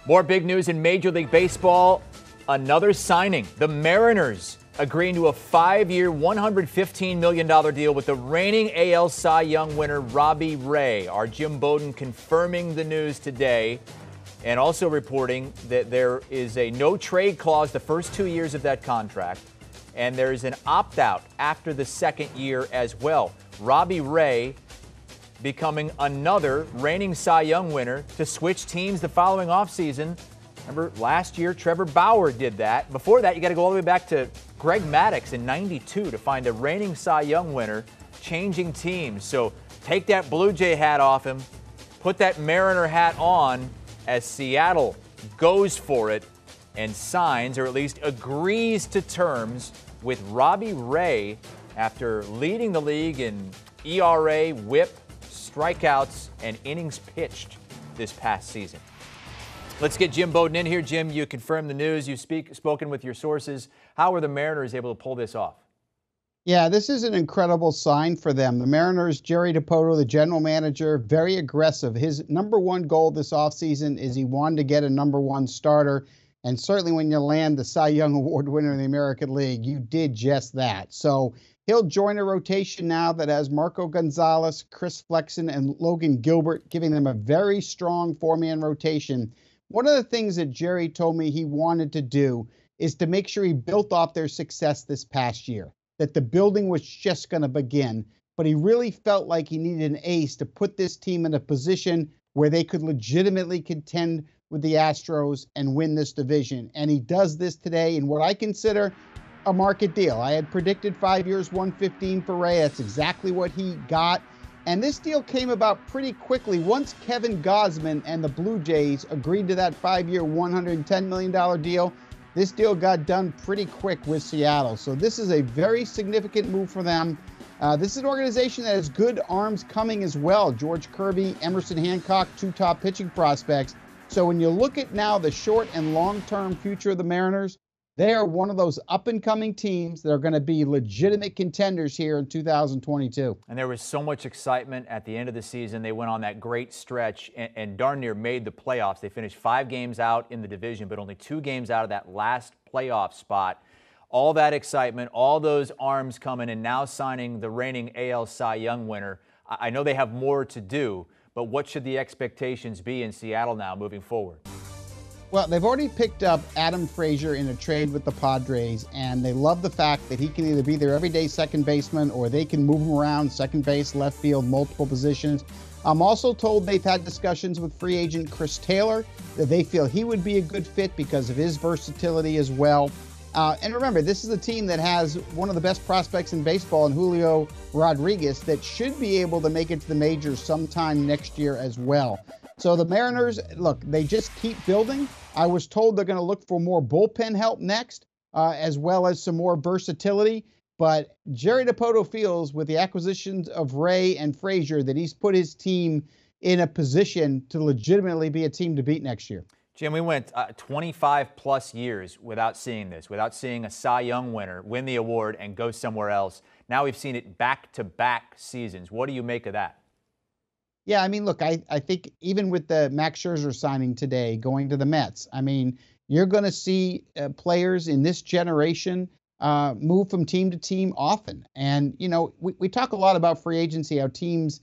More big news in Major League Baseball. Another signing. The Mariners agreeing to a 5-year, $115 million deal with the reigning AL Cy Young winner, Robbie Ray. Our Jim Bowden confirming the news today and also reporting that there is a no-trade clause the first 2 years of that contract, and there is an opt-out after the second year as well. Robbie Ray becoming another reigning Cy Young winner to switch teams the following offseason. Remember, last year, Trevor Bauer did that. Before that, you got to go all the way back to Greg Maddux in '92 to find a reigning Cy Young winner changing teams. So take that Blue Jay hat off him, put that Mariner hat on as Seattle goes for it and signs, or at least agrees to terms, with Robbie Ray after leading the league in ERA, WHIP, strikeouts, and innings pitched this past season. Let's get Jim Bowden in here. Jim, you confirmed the news. You've spoken with your sources. How were the Mariners able to pull this off? Yeah, this is an incredible sign for them. The Mariners, Jerry Dipoto, the general manager, very aggressive. His number one goal this offseason is he wanted to get a number one starter. And certainly when you land the Cy Young Award winner in the American League, you did just that. So he'll join a rotation now that has Marco Gonzalez, Chris Flexen, and Logan Gilbert, giving them a very strong four-man rotation. One of the things that Jerry told me he wanted to do is to make sure he built off their success this past year, that the building was just going to begin, but he really felt like he needed an ace to put this team in a position where they could legitimately contend with the Astros and win this division. And he does this today in what I consider a market deal. I had predicted 5 years, $115 for Ray. That's exactly what he got. And this deal came about pretty quickly. Once Kevin Gausman and the Blue Jays agreed to that 5-year, $110 million deal, this deal got done pretty quick with Seattle. So this is a very significant move for them. This is an organization that has good arms coming as well. George Kirby, Emerson Hancock, two top pitching prospects. So when you look at now the short and long-term future of the Mariners, they are one of those up-and-coming teams that are going to be legitimate contenders here in 2022. And there was so much excitement at the end of the season. They went on that great stretch and darn near made the playoffs. They finished 5 games out in the division, but only 2 games out of that last playoff spot. All that excitement, all those arms coming, and now signing the reigning AL Cy Young winner. I know they have more to do, but what should the expectations be in Seattle now moving forward? Well, they've already picked up Adam Frazier in a trade with the Padres, and they love the fact that he can either be their everyday second baseman or they can move him around second base, left field, multiple positions. I'm also told they've had discussions with free agent Chris Taylor, that they feel he would be a good fit because of his versatility as well. And remember, this is a team that has one of the best prospects in baseball in Julio Rodriguez that should be able to make it to the majors sometime next year as well. So the Mariners, look, they just keep building. I was told they're going to look for more bullpen help next, as well as some more versatility. But Jerry Dipoto feels with the acquisitions of Ray and Frazier that he's put his team in a position to legitimately be a team to beat next year. Jim, we went 25-plus years without seeing this, without seeing a Cy Young winner win the award and go somewhere else. Now we've seen it back-to-back seasons. What do you make of that? Yeah, I mean, look, I think even with the Max Scherzer signing today, going to the Mets, I mean, you're going to see players in this generation move from team to team often. And, you know, we talk a lot about free agency, how teams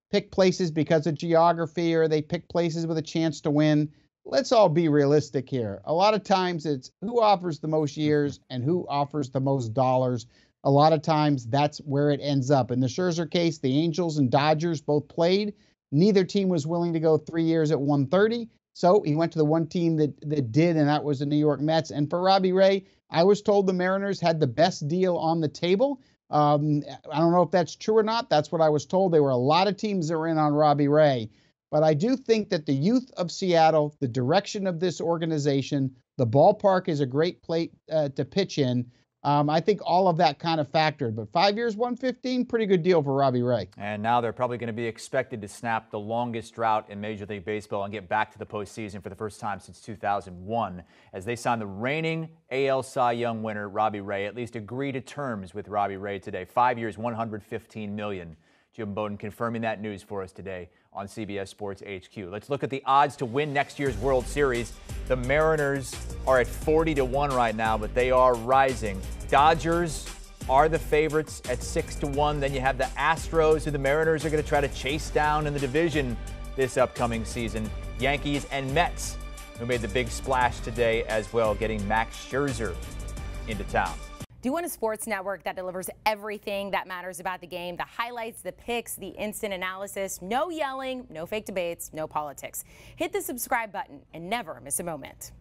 pick places because of geography or they pick places with a chance to win. Let's all be realistic here. A lot of times it's who offers the most years and who offers the most dollars. A lot of times that's where it ends up. In the Scherzer case, the Angels and Dodgers both played. Neither team was willing to go 3 years at 130. So he went to the one team that did, and that was the New York Mets. And for Robbie Ray, I was told the Mariners had the best deal on the table. I don't know if that's true or not. That's what I was told. There were a lot of teams that were in on Robbie Ray. But I do think that the youth of Seattle, the direction of this organization, the ballpark is a great place to pitch in. I think all of that kind of factored. But 5 years, $115, pretty good deal for Robbie Ray. And now they're probably going to be expected to snap the longest drought in Major League Baseball and get back to the postseason for the first time since 2001 as they sign the reigning AL Cy Young winner, Robbie Ray. At least agree to terms with Robbie Ray today. 5 years, $115 million. Jim Bowden confirming that news for us today on CBS Sports HQ. Let's look at the odds to win next year's World Series. The Mariners are at 40-1 right now, but they are rising. Dodgers are the favorites at 6-1. Then you have the Astros, who the Mariners are going to try to chase down in the division this upcoming season. Yankees and Mets, who made the big splash today as well, getting Max Scherzer into town. Do you want a sports network that delivers everything that matters about the game? The highlights, the picks, the instant analysis, no yelling, no fake debates, no politics. Hit the subscribe button and never miss a moment.